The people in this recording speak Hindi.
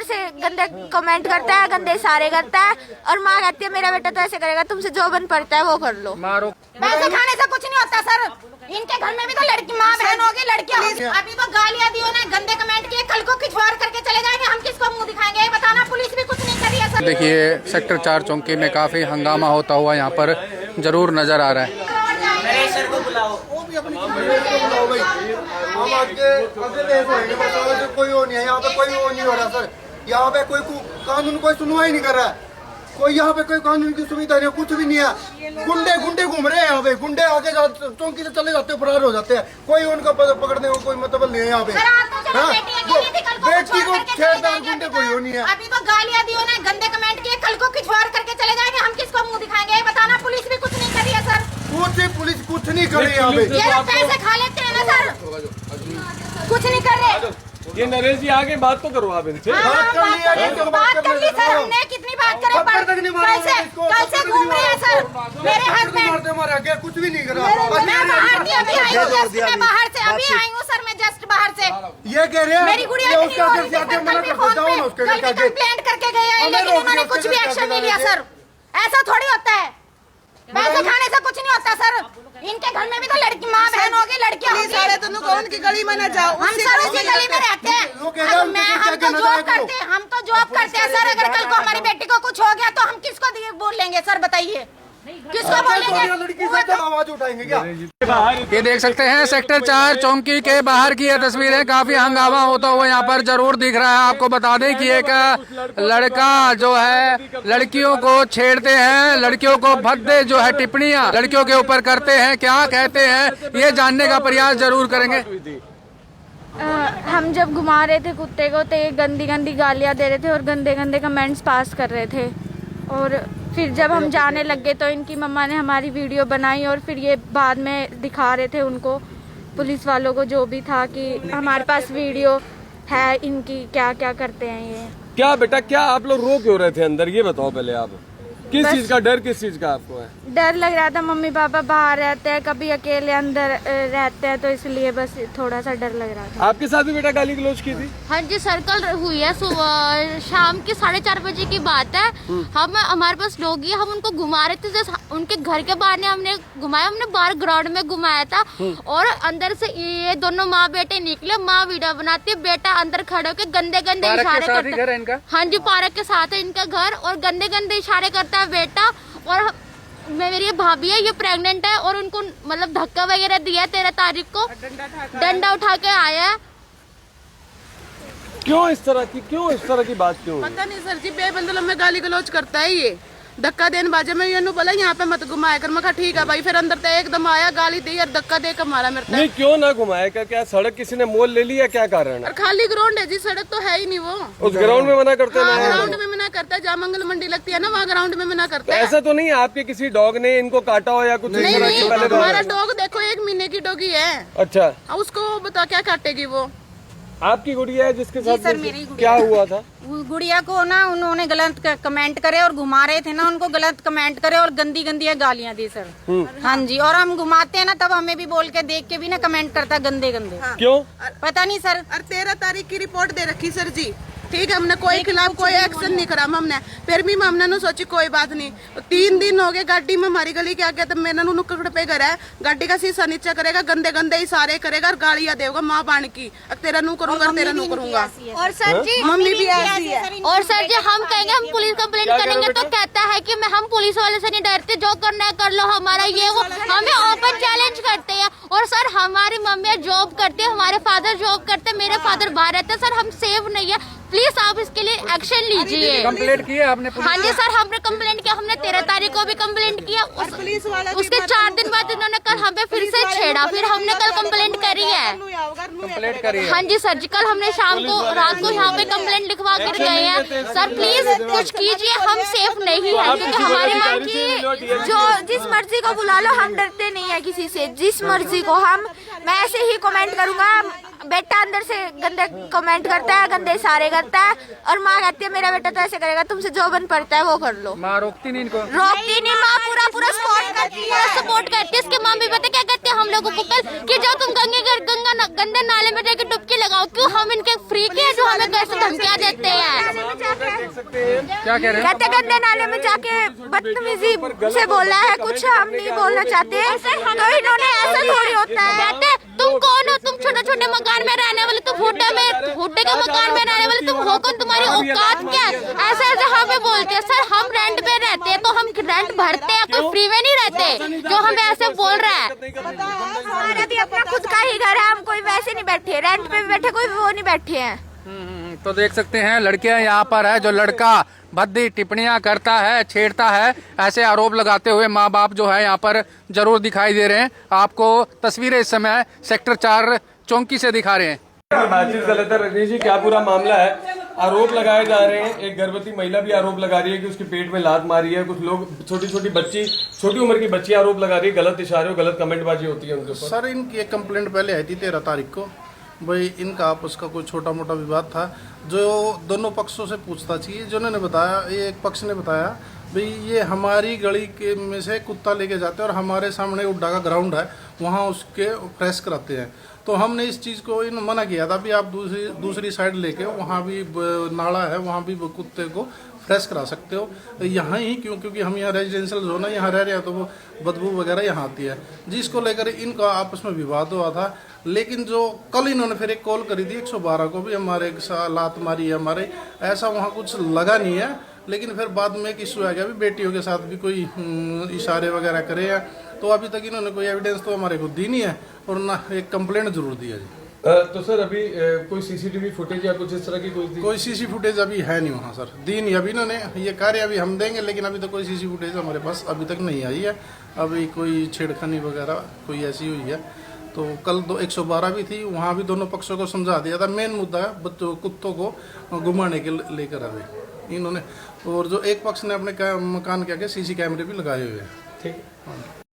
अंदर से गंदे कमेंट करता है, गंदे इशारे करता है और माँ कहती है मेरा बेटा तो ऐसे करेगा, तुमसे जो बन पड़ता है वो कर लो। पैसे खाने से कुछ नहीं होता सर, इनके घर में भी तो लड़की माँ बहन होगी, लड़कियाँ होगी। अभी तो गालियाँ दी उन्हें, गंदे कमेंट किए, कल को खिंचवाड़ करके चले जाएंगे, हम किसको मुँह दिखाएंगे बताना। पुलिस भी कुछ नहीं करी है सर। देखिए सेक्टर 4 चौकी में काफी हंगामा होता हुआ यहाँ पर जरूर नजर आ रहा है। कोई वो नहीं है यहाँ पे, कोई वो नहीं हो रहा सर। यहाँ पे कोई कानून कोई सुनवाई नहीं कर रहा है, कोई यहाँ पे कोई कानून की सुविधा नहीं, कुछ भी नहीं है। गुंडे घूम रहे हैं यहाँ पे, गुंडे आगे चौकी से चले जाते हैं, फरार हो जाते हैं, कोई उनका पकड़ने को कोई मतलब नहीं है यहाँ पे। बेटी को छेड़छाड़ गुंडे कोई हो नहीं है। अभी तो गालियाँ दी उन्हें, गंदे कमेंट किए, कल को खिंचवाड़ करके चले जाएंगे, हम किसको मुँह दिखाएंगे बताना। पुलिस भी कुछ नहीं करी है सर, पुलिस कुछ नहीं कर रही यहाँ पे। ये लोग पैसे खा लेते हैं ना सर, कुछ नहीं कर रहे। ये नरेश जी आगे बात तो करो आप इनसे। बात कर ली सर हमने, कितनी बात करें, कल से घूम रहे हैं सर मेरे हस्बैंड। कुछ भी नहीं करा। मैं बाहर थी, अभी आई हूँ जस्ट, मैं बाहर से अभी आई हूँ सर, मैं जस्ट बाहर से। ये कह रहे हैं मेरी गुड़िया कंप्लेंट करके गए हैं, लेकिन उन्होंने कुछ भी एक्शन नहीं लिया सर। ऐसा थोड़ी होता है, पैसे खाने से कुछ नहीं होता सर। इनके घर में भी तो लड़की माँ बहन होगी, लड़कियाँ होगी। कौन की गली में न जाओ, हम सर उसी गली में रहते हैं। हम तो जॉब करते हैं सर। अगर कल को हमारी बेटी को कुछ हो गया तो हम किसको बोलेंगे सर बताइए, किसको बोलेंगे? आवाज उठाएंगे क्या? ये देख सकते हैं सेक्टर 4 चौकी के बाहर की ये तस्वीरें, काफी हंगामा होता हुआ यहाँ पर जरूर दिख रहा है। आपको बता दें कि एक लड़का जो है लड़कियों को छेड़ते हैं, लड़कियों को भद्दे जो है टिप्पणियां लड़कियों के ऊपर करते हैं, क्या कहते हैं ये जानने का प्रयास जरूर करेंगे। हम जब घुमा रहे थे कुत्ते को तो ये गंदी गंदी गालियाँ दे रहे थे और गंदे गंदे कमेंट्स पास कर रहे थे। और फिर जब हम जाने लगे तो इनकी मम्मा ने हमारी वीडियो बनाई और फिर ये बाद में दिखा रहे थे उनको, पुलिस वालों को जो भी था, कि हमारे पास वीडियो है इनकी, क्या क्या करते हैं ये। क्या बेटा, क्या आप लोग रो क्यों रहे थे अंदर, ये बताओ पहले आप। किस चीज का डर, किस चीज का आपको है? डर लग रहा था, मम्मी पापा बाहर रहते हैं, कभी अकेले अंदर रहते हैं, तो इसलिए बस थोड़ा सा डर लग रहा था। आपके साथ भी बेटा गाली गलौज की थी? हाँ जी सर, कल हुई है सुबह शाम के 4:30 बजे की बात है। हम हमारे पास लोग ही, हम उनको घुमा रहे थे, जैसे उनके घर के बाहर ने हमने घुमाया, हमने बाहर ग्राउंड में घुमाया था। और अंदर से ये दोनों माँ बेटे निकले, माँ वीडियो बनाती है, बेटा अंदर खड़े होकर गंदे गंदे इशारे करता है। हाँ जी, पार्क के साथ है इनका घर, और गंदे गंदे इशारे करता है बेटा। और मेरी भाभी है, ये प्रेग्नेंट है, और उनको मतलब धक्का वगैरह दिया 13 तारीख को, डंडा उठा के आया है। क्यों इस तरह की बात क्यों? पता नहीं सर जी, बेबंदल में गाली गलौज करता है ये, धक्का देने बाजे में। ये बोला यहाँ पे मत घुमाया कर, मैं कहा ठीक है भाई। फिर अंदर तो एकदम आया, गाली दी और धक्का दे कर मारा मेरे। नहीं, क्यों ना घुमाएगा? क्या सड़क किसी ने मोल ले लिया, क्या कारण है? और खाली ग्राउंड है जी, सड़क तो है ही नहीं। वो उस ग्राउंड में मना करते हैं? ग्राउंड में मना करता है, जहाँ मंगल मंडी लगती है ना, वहाँ ग्राउंड में मना करता है। ऐसा तो नहीं आपके किसी डॉग ने इनको काटा हो या कुछ? नहीं, हमारा डॉग देखो 1 महीने की डॉगी है। अच्छा, उसको बता क्या काटेगी वो? आपकी गुड़िया है जिसके साथ सर, मेरी गुड़िया। क्या हुआ था? गुड़िया को ना उन्होंने गलत कमेंट करे और घुमा रहे थे ना, उनको गलत कमेंट करे और गंदी गंदी गालियां दी सर। हाँ जी, और हम घुमाते हैं ना तब हमें भी बोल के देख के भी ना कमेंट करता गंदे गंदे। क्यों पता नहीं सर। और 13 तारीख की रिपोर्ट दे रखी सर जी, ठीक है। हमने कोई खिलाफ कोई एक्शन नहीं करा हमने, फिर भी हमने न सोची कोई बात नहीं। 3 दिन हो गए गाड़ी में, हमारी गली के आगे, तो मैंने नुक्कड़ पे घर है, गाड़ी का शीशा नीचे करेगा, गंदे गंदे इशारे करेगा और गालियां देगा माँ बाण की, तेरा नू करूंगा, तेरा नू करूंगा। और सर जी मम्मी भी ऐसी है। और सर जी हम कहेंगे हम पुलिस कंप्लेंट करेंगे तो कहता है कि हम पुलिस वाले से नहीं डरते, जो करना है कर लो, हमारा ये वो, हमें ओपन चैलेंज करते हैं। और सर हमारी मम्मी जॉब करते हैं, हमारे फादर जॉब करते हैं, मेरे फादर बाहर रहते हैं। सर हम सेफ नहीं है, प्लीज आप इसके लिए एक्शन लीजिए। कंप्लेंट की है आपने? हाँ जी सर, हमने कंप्लेंट किया, हमने 13 तारीख को भी कंप्लेंट किया। उसके 4 दिन बाद इन्होंने कल हमें फिर से छेड़ा, फिर हमने कल कंप्लेंट करी है। कंप्लेंट करी है? हाँ जी सर जी, कल हमने शाम को रात को यहाँ पे कंप्लेंट लिखवा कर गए हैं। सर प्लीज कुछ कीजिए, हम सेफ नहीं है, क्योंकि हमारी माँ की जो जिस मर्जी को बुला लो, हम डरते नहीं है किसी से, जिस मर्जी को मैं ऐसे ही कमेंट करूंगा। बेटा अंदर से गंदे कमेंट करता है, गंदे इशारे करता है और माँ कहती है मेरा बेटा तो ऐसे करेगा, तुमसे जो बन पड़ता है वो कर लो। माँ रोकती नहीं इनको? रोकती नहीं, माँ पूरा सपोर्ट करती है। सपोर्ट करती है। इसके मम्मी पता क्या कहते हैं हम लोगों को कल कि जो तुम गंदे नाले में जाके डुबकी लगाओ। क्यों हम इनके फ्री के हैं जो हमें कैसे धमकियाँ देते हैं? सकते हैं? क्या कह रहे हैं? कहते गंदे नाले में जाके बदतमीजी से बोला है, कुछ हम नहीं बोलना चाहते, तो इन्होंने ऐसा थोड़ी होता है। कहते तुम कौन हो, तुम छोटे छोटे मकान में रहने वाले, तुम हुड्डे के मकान में रहने वाले, तुम हो कौन, तुम्हारी औकात क्या है? ऐसे ऐसे हमें बोलते हैं। सर हम रेंट पे रहते हैं तो हम रेंट भरते हैं, कोई फ्री में नहीं रहते जो हमें ऐसे बोल रहा है। हमारा भी अपना खुद का ही घर है, हम कोई वैसे नहीं बैठे, रेंट पे भी बैठे, कोई वो नहीं बैठे हैं। तो देख सकते हैं लड़कियां यहाँ पर है, जो लड़का भद्दी टिप्पणियां करता है, छेड़ता है, ऐसे आरोप लगाते हुए माँ बाप जो है यहाँ पर जरूर दिखाई दे रहे हैं। आपको तस्वीरें इस समय सेक्टर 4 चौकी से दिखा रहे हैं। बातचीत गलत है। रजनीश जी, क्या पूरा मामला है? आरोप लगाए जा रहे हैं, एक गर्भवती महिला भी आरोप लगा रही है कि उसके पेट में लात मारी है, कुछ लोग छोटी उम्र की बच्ची आरोप लगा रही है, गलत इशारे और गलत कमेंटबाजी होती है उनके ऊपर। सर इनकी एक कंप्लेंट पहले आई थी 13 तारीख को, भाई इनका आपस का कोई छोटा मोटा विवाद था, जो दोनों पक्षों से पूछताछ की। जिन्होंने बताया, ये एक पक्ष ने बताया भाई ये हमारी गली के में से कुत्ता लेके जाते हैं और हमारे सामने उड्डा का ग्राउंड है, वहाँ उसके फ्रेश कराते हैं। तो हमने इस चीज़ को इन मना किया था भी आप दूसरी साइड लेके वहाँ भी नाला है, वहाँ भी कुत्ते को फ्रेश करा सकते हो, यहाँ ही क्यों, क्योंकि हम यहाँ रेजिडेंशियल जोन है, यहाँ रह रहे हैं, तो वो बदबू वगैरह यहाँ आती है, जिसको लेकर इनका आपस में विवाद हुआ था। लेकिन जो कल इन्होंने फिर एक कॉल करी थी 112 को भी, हमारे लात मारी है हमारे, ऐसा वहाँ कुछ लगा नहीं है। लेकिन फिर बाद में एक इशू आ गया भी बेटियों के साथ भी कोई इशारे वगैरह करे हैं, तो अभी तक इन्होंने कोई एविडेंस तो हमारे को दी नहीं है और ना एक कंप्लेंट जरूर दी है जी। तो सर अभी कोई सीसीटीवी फुटेज या कुछ इस तरह की कोई सीसी फुटेज अभी है नहीं वहाँ सर, दी नहीं अभी इन्होंने, ये कार्य अभी हम देंगे, लेकिन अभी तो कोई सीसी फुटेज हमारे पास अभी तक नहीं आई है। अभी कोई छेड़खानी वगैरह कोई ऐसी हुई है, तो कल 112 भी थी, वहाँ भी दोनों पक्षों को समझा दिया था। मेन मुद्दा है बच्चों कुत्तों को घुमाने के लेकर अभी इन्होंने, और जो एक पक्ष ने अपने मकान के आगे सीसी कैमरे भी लगाए हुए हैं। ठीक है।